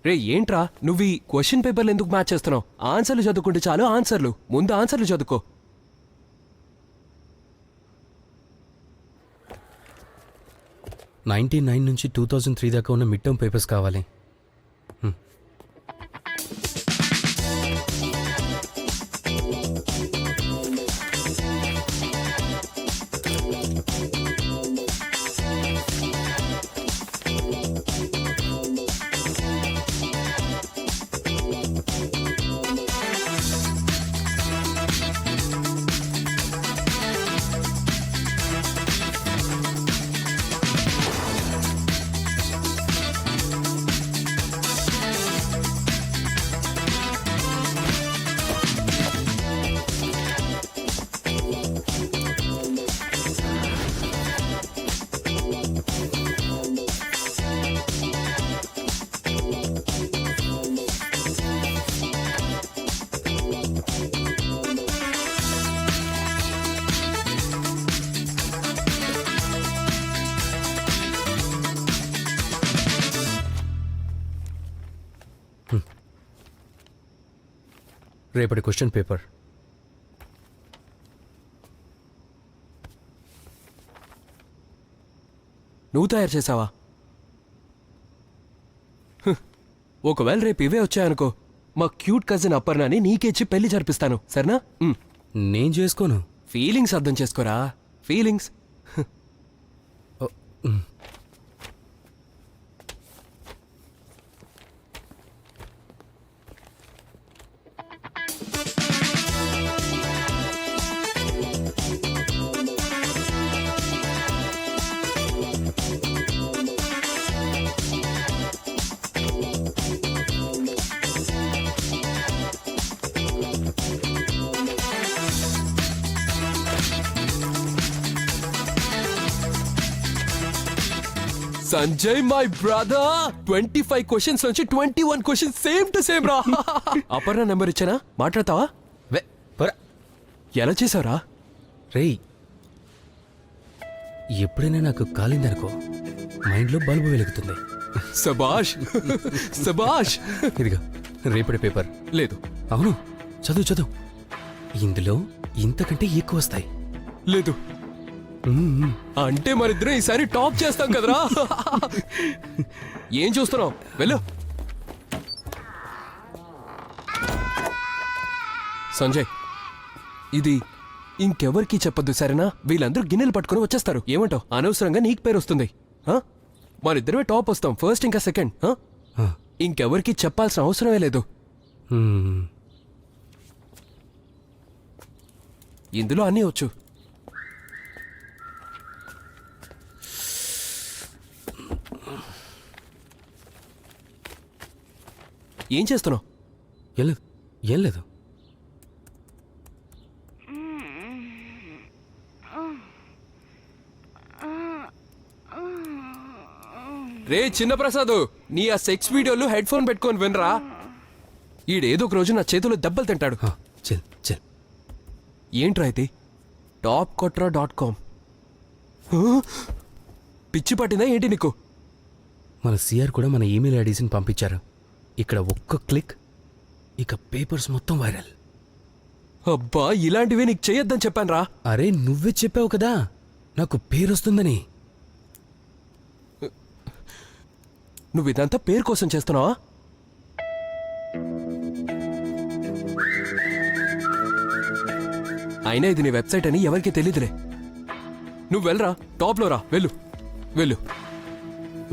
రే ఏంట్రా నువ్వు ఈ క్వశ్చన్ పేపర్లు ఎందుకు మ్యాచ్ చేస్తున్నావు? ఆన్సర్లు చదువుకుంటే చాలు. ఆన్సర్లు ముందు ఆన్సర్లు చదువుకో. 99 నుంచి 2003 దాకా ఉన్న మిడ్ టర్మ్ పేపర్స్ కావాలి. రేపటి క్వశ్చన్ పేపర్. నువ్వు తయారు చేసావా? ఒకవేళ రేపు ఇవే వచ్చాయనుకో, మా క్యూట్ కజిన్ అపర్ణని నీకేచ్చి పెళ్లి జరిపిస్తాను, సరేనా? నేను చేసుకోను. ఫీలింగ్స్ అర్థం చేసుకోరా, feelings. Sanjay my brother, 25 questions నుంచి 21 క్వశ్చన్స్ సేమ్ టు సేమ్ రా. అపర్ణ నెంబర్ ఇచ్చానా, మాట్లాడతావా? ఎలా చేసావురా? రేయ్, ఎప్పుడైనా నాకు కాలిందనుకో మైండ్లో బల్బు వెలుగుతుంది. సబాష్ సబాష్. ఇదిగా రేపటి పేపర్. లేదు. అవును, చదువు చదువు. ఇందులో ఇంతకంటే ఎక్కువ వస్తాయి. లేదు అంటే మరిద్దరం ఈసారి టాప్ చేస్తాం కదరా. ఏం చూస్తున్నావు, వెళ్ళు. సంజయ్, ఇది ఇంకెవరికి చెప్పొద్దు, సరేనా? వీళ్ళందరూ గిన్నెలు పట్టుకుని వచ్చేస్తారు. ఏమంటావు? అనవసరంగా నీకు పేరు వస్తుంది. మరిద్దరమే టాప్ వస్తాం, ఫస్ట్ ఇంకా సెకండ్. ఇంకెవరికి చెప్పాల్సిన అవసరమే లేదు. ఇందులో అన్నీ వచ్చు. ఏం చేస్తున్నావు? ఏం లేదు. రే చిన్న ప్రసాద్, నీ ఆ సెక్స్ వీడియోలు హెడ్ ఫోన్ పెట్టుకొని వినరా. ఈడేదో ఒక రోజు నా చేతిలో దెబ్బలు తింటాడు. చెల్ చెల్. ఏంట్రా ఇది? topkotra.com. పిచ్చి పట్టిందా ఏంటి నీకు? మన సిఆర్ కూడా మన ఈమెయిల్ ఐడీస్ని పంపించారు. ఇక్కడ ఒక్క క్లిక్, ఇక పేపర్స్ మొత్తం వైరల్. అబ్బా, ఇలాంటివి నీకు చేయొద్దని చెప్పాను రా. అరే నువ్వే చెప్పావు కదా నాకు పేరొస్తుందని. నువ్వు ఇదంతా పేరు కోసం చేస్తున్నావా? అయినా ఇది నీ వెబ్సైట్ అని ఎవరికి తెలీదులే. నువ్వు వెళ్ళరా, టాప్లో రా. వెళ్ళు వెళ్ళు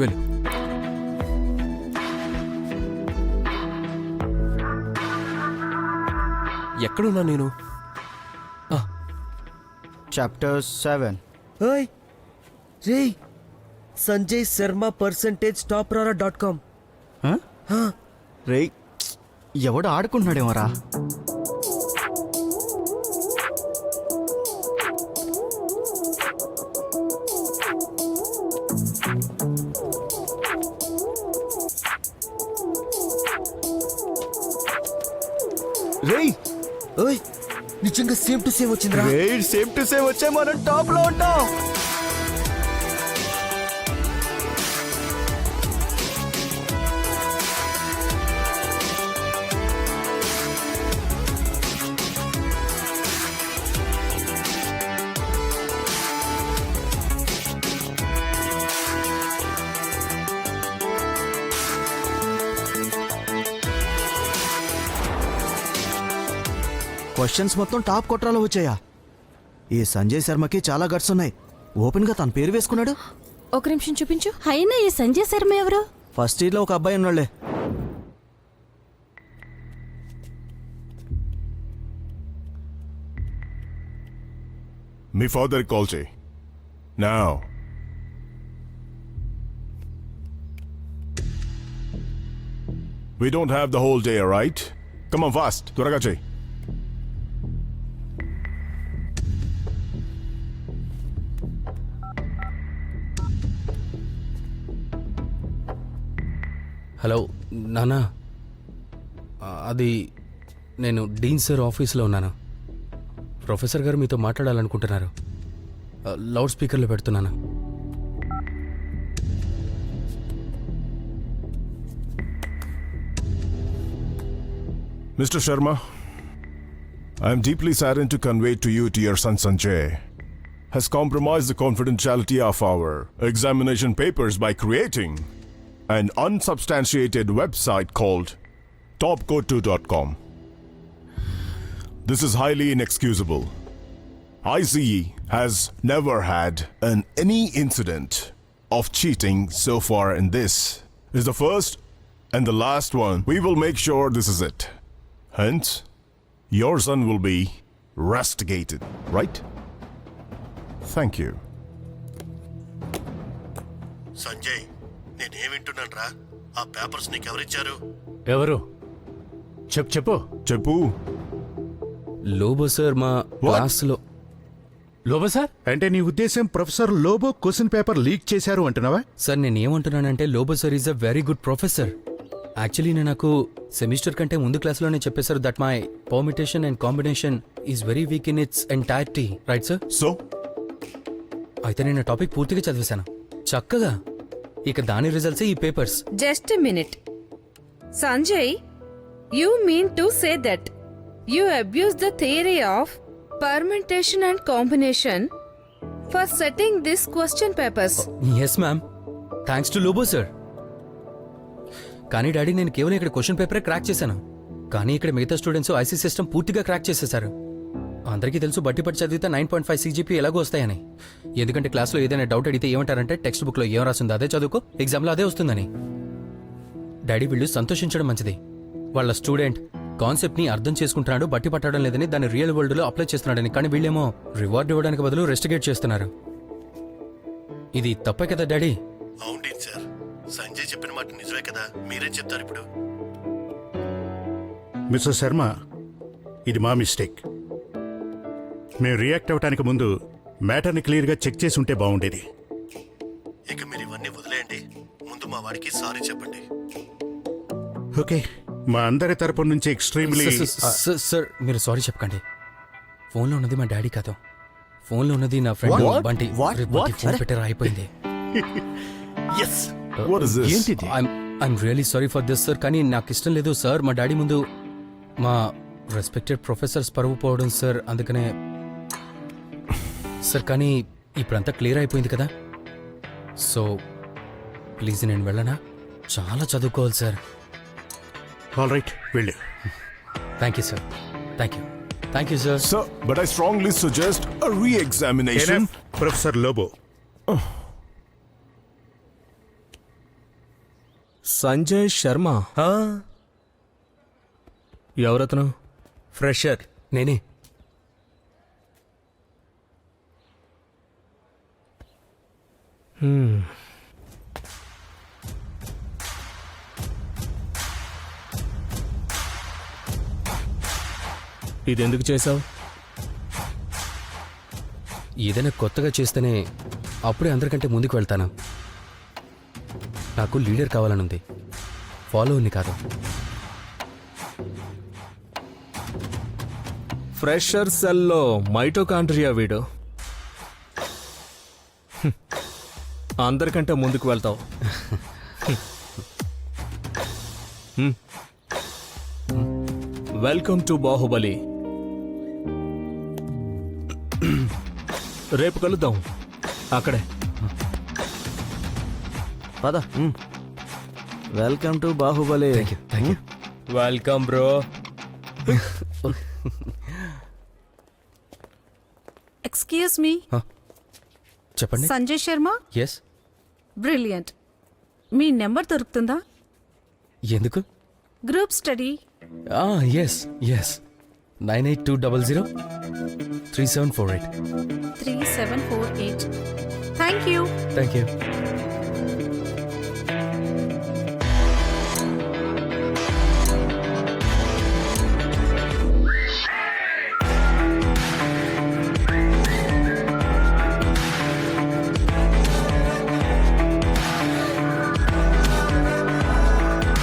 వెళ్ళు. ఎక్కడున్నా నేను? చాప్టర్ 7. ఓయ్ రే, సంజయ్ శర్మ %toprara.com. రేయ్, ఎవడు ఆడుకుంటున్నాడేమోరా. రేయ్, ఓయ్ నిజంగా సేమ్ టు సేమ్ వచ్చిందిరా. రేయ్, సేమ్ టు సేమ్ వచ్చే మనం టాప్ లో ఉంటాం. క్వశ్చన్స్ మొత్తం టాప్ కొట్రాలో వచ్చాయా? ఈ సంజయ్ శర్మకి చాలా గట్స్ ఉన్నాయి. ఓపెన్ గా తన పేరు వేసుకున్నాడు. ఒక నిమిషం చూపించు. అయినా ఈ సంజయ్ శర్మ ఎవరు? ఫస్ట్ ఇయర్ లో ఒక అబ్బాయి ఉన్నాళ్లే. మీ ఫాదర్ కాల్ చేయి. Now. We don't have the whole day, alright? Come on fast. త్వరగా చేయి. హలో నానా, అది నేను డీన్ సార్ ఆఫీస్లో ఉన్నాను. ప్రొఫెసర్ గారు మీతో మాట్లాడాలనుకుంటున్నారు. లౌడ్ స్పీకర్లో పెడుతున్నాను. Mr. Sharma, I am deeply saddened to convey to you your son Sanjay has compromised the confidentiality of our examination papers by creating an unsubstantiated website called topcode2.com. This is highly inexcusable. ICE has never had any incident of cheating so far, and this is the first and the last one. We will make sure this is it. Hence, your son will be rusticated, right? Thank you. Sanjay, నేనేమింటున్నాను రా? ఆ papers నీకెవరిచ్చారు? ఎవరు? చెప్పు. Chepu. Lobo sir మా క్లాస్లో. Lobo sir అంటే నీ ఉద్దేశం professor Lobo question paper leak చేశారు అంటున్నావా? సార్ నేను ఏమంటున్నానంటే Lobo sir is a very good professor. Actually నేను నాకు సెమిస్టర్ కంటే ముందు క్లాస్లోనే చెప్పేశారు that my permutation and combination is very weak in its entirety. Right sir? So, అయితే నేను టాపిక్ పూర్తిగా చదివేశాను చక్కగా. ఇక దాని రిజల్ట్సే ఈ papers. Just a minute. Sanjay, you mean to say that you abuse the theory of permutation and combination for setting these question papers? Yes ma'am, thanks to Lobo sir. కానీ daddy నేను కేవలం ఇక్కడ క్వశ్చన్ పేపరే క్రాక్ చేశాను. కానీ ఇక్కడ మిగతా students IC system పూర్తిగా crack చేసేశారు. అందరికీ తెలుసు బట్టి పట్టి చదివితే 9.5 CGP ఎలాగో వస్తాయని. ఎందుకంటే క్లాస్లో ఏదైనా డౌట్ అడిగితే ఏమంటారంటే టెక్స్ట్ బుక్లో ఏం రాసిందో అదే చదువుకో, ఎగ్జామ్లో అదే వస్తుందని. డాడీ వీళ్ళు సంతోషించడం మంచిది. వాళ్ళ స్టూడెంట్ కాన్సెప్ట్ని అర్థం చేసుకుంటున్నాడు, బట్టి పట్టడం లేదని దాన్ని రియల్ వరల్డ్లో అప్లై చేస్తున్నాడని. కానీ వీళ్ళేమో రివార్డ్ ఇవ్వడానికి బదులు రెస్టిగేట్ చేస్తున్నారు. ఇది తప్పే కదా డాడీ? అవును సార్, సంజయ్ చెప్పిన మాట నిజమే కదా. మీరేం చెప్తారు ఇప్పుడు? మిస్టర్ శర్మ, ఇది మా మిస్టేక్. మేము రియాక్ట్ అవ్వడానికి ముందు మ్యాటర్ని క్లియర్గా చెక్ చేసి ఉంటే బాగుండేది. ఇక మీరు ఇవన్నీ వదిలేయండి. ముందు మా వాడికి సారీ చెప్పండి. ఓకే, మా అందరి తరపు నుంచి ఎక్స్ట్రీమ్లీ సార్ మీరు సారీ చెప్పకండి. ఫోన్లో ఉన్నది మా డాడీ కాదు, ఫోన్లో ఉన్నది నా ఫ్రెండ్ బంటి. ఫోన్ పెట్టారా అయిపోయింది. what is this? ఏంటిది? I'm really sorry for this sir. కానీ నాకు ఇష్టం లేదు సార్ మా డాడీ ముందు మా రెస్పెక్టెడ్ ప్రొఫెసర్స్ పరువు పోవడం సార్. అందుకనే సార్. కానీ ఇప్పుడంతా క్లియర్ అయిపోయింది కదా. సో ప్లీజ్ నేను వెళ్ళనా? చాలా చదువుకోవాలి సార్. ఆల్ రైట్, వెళ్ళు. Thank you sir. Thank you sir. Sir, but I strongly suggest a re-examination. Professor Lobo, Sanjay Sharma ఎవరతను? ఫ్రెషర్ నేనే. ఇది ఎందుకు చేసావు? ఏదైనా కొత్తగా చేస్తేనే అప్పుడే అందరికంటే ముందుకు వెళ్తాను. నాకు లీడర్ కావాలనుంది, ఫాలోవర్ని కాదు. ఫ్రెషర్ సెల్లో మైటోకాండ్రియా వీడు. అందరికంటే ముందుకు వెళ్తావు. Welcome to Baahubali. రేపు కలుద్దాం అక్కడే. పద. Welcome to Baahubali. Thank you. Welcome bro. Excuse me, చెప్పండి. సంజయ్ శర్మ. ఎస్. బ్రిలియంట్. మీ నెంబర్ దొరుకుతుందా? ఎందుకు? Group study. Yes yes 98200 3748. 3748. Thank you. Thank you.